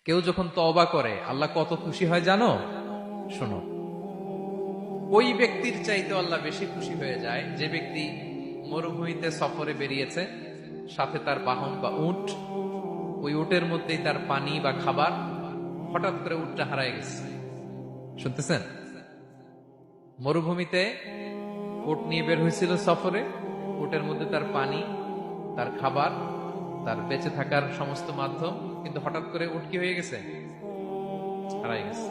কেউ যখন তওবা করে আল্লাহ কত খুশি হয় জানো? শোনো, ওই ব্যক্তির চাইতে আল্লাহ বেশি খুশি হয়ে যায় যে ব্যক্তি মরুভূমিতে সফরে বেরিয়েছে, সাথে তার বাহন বা উট, ওই উটের মধ্যেই তার পানি বা খাবার, হঠাৎ করে উটটা হারায় গেছে। শুনতেছেন? মরুভূমিতে উট নিয়ে বের হয়েছিল সফরে, উটের মধ্যে তার পানি, তার খাবার, তার বেঁচে থাকার সমস্ত মাধ্যম, কিন্তু হঠাৎ করে উট কি হয়ে গেছে? হারাই গেছে।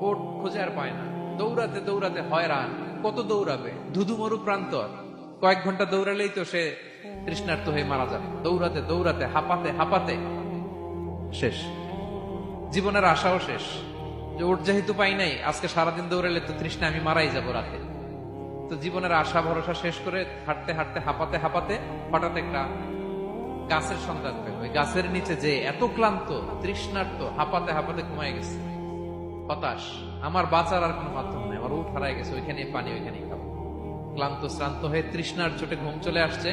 উট খুঁজে আর পায় না, দৌড়াতে দৌড়াতে হয়রান। কত দৌড়াবে? ধুধু মরু প্রান্তর, কয়েক ঘন্টা দৌড়ালেই তো সে তৃষ্ণার্ত হয়ে মারা যাবে। দৌড়াতে দৌড়াতে হাঁপাতে হাঁপাতে শেষ, জীবনের আশাও শেষ। যে উট যেহেতু পাই নাই, আজকে সারাদিন দৌড়ালে তো তৃষ্ণা আমি মারাই যাবো রাতে। তো জীবনের আশা ভরসা শেষ করে হাঁটতে হাঁটতে হাঁপাতে হাঁপাতে হঠাৎ একটা গাছের সন্ধান পেল। ওই গাছের নিচে যে এত ক্লান্ত, তৃষ্ণার্ত, হাঁপাতে হাঁপাতে ঘুমায় গেছে। হতাশ, আমার বাঁচার আর কোনো মাধ্যম নেই, আমার উঠ হারায় গেছে, ওইখানে পানি, ওইখানেই খাবো। ক্লান্ত শ্রান্ত হয়ে তৃষ্ণার চোটে ঘুম চলে আসছে।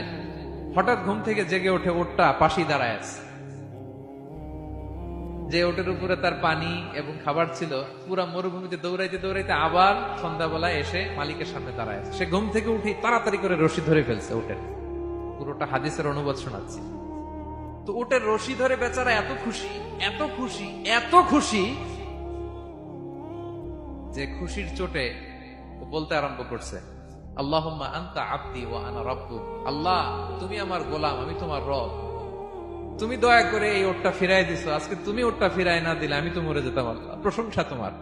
হঠাৎ ঘুম থেকে জেগে ওঠে, ওঠটা পাশি দাঁড়ায় আছে। যে ওটের উপরে তার পানি এবং খাবার ছিল, পুরা মরুভূমিতে দৌড়াইতে দৌড়াইতে আবার সন্ধ্যাবেলায় এসে মালিকের সামনে দাঁড়ায় আছে। সে ঘুম থেকে উঠে তাড়াতাড়ি করে রশি ধরে ফেলছে ওটের। পুরোটা হাদিসের অনুবাদ শোনাচ্ছি। তো ওটের রশি ধরে বেচারা এত খুশি, এত খুশি, এত খুশি যে খুশির চোটে ও বলতে আরম্ভ করছে, আল্লাহুম্মা আনতা আবদি ওয়া আনা রাব্বুক। আল্লাহ, তুমি আমার গোলাম, আমি তোমার রব। তুমি দয়া করে এই ওটটা ফিরাই দিছো, আজকে তুমি ওটটা ফিরাই না দিলে আমি তো মরে যেতাম। আল্লাহ, প্রশংসা তোমার।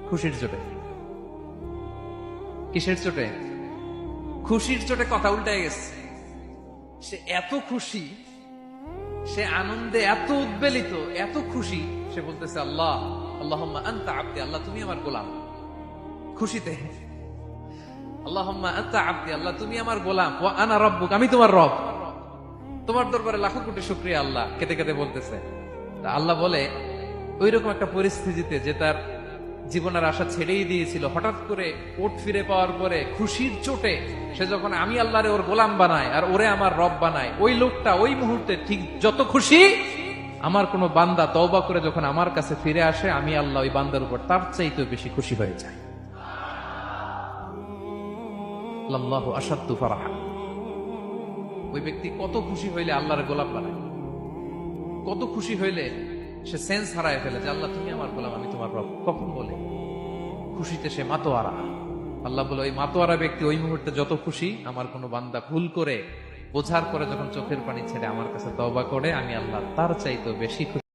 খুশির চোটে। কিসের চোটে? খুশির চোটে কথা উল্টায় গেছে। সে এত খুশি, সে আনন্দে এত উদ্বেলিত, এত খুশি, সে বলতেছে আল্লাহ, আল্লাহুম্মা আনতা আবদি, আল্লাহ তুমি আমার গোলাম। খুশিতে আল্লাহুম্মা আনতা আবদি, আল্লাহ তুমি আমার গোলাম, ওয়া আনা রাব্বুক, আমি তোমার রব। তোমার দরবারে লাখো কোটি শুকরিয়া। আল্লাহ কেঁদে কেঁদে বলতেছে। তা আল্লাহ বলে, ওইরকম একটা পরিস্থিতিতে যে তার জীবনের আশা ছেড়েই দিয়েছিল, হঠাৎ করে ওট ফিরে পাওয়ার পরে খুশির চোটে সে যখন আমি আল্লাহরে ওর গোলাম বানায় আর ওরে আমার রব বানায়, ওই লোকটা ওই মুহূর্তে ঠিক যত খুশি, আমার কোন বান্দা তওবা করে যখন আমার কাছে ফিরে আসে, আমি আল্লাহ ওই বান্দার উপর তার চাইতেও বেশি খুশি হয়ে যায়। আল্লাহু আশাদ্দু ফারাহা। ওই ব্যক্তি কত খুশি হইলে আল্লাহর গোলাম বানায়, কত খুশি হইলে সে সেন্স হারায় ফেলে যে আল্লাহ তুমি আমার গোলাম, আমি তোমার রব। কখন বলে? খুশিতে সে মাতোয়ারা। আল্লাহ বলে, ওই মাতোয়ারা ব্যক্তি ওই মুহূর্তে যত খুশি, আমার কোনো বান্দা ভুল করে বোঝার পরে যখন চোখের পানি ছেড়ে আমার কাছে তওবা করে, আমি আল্লাহ তার চাইতেও বেশি খুশি।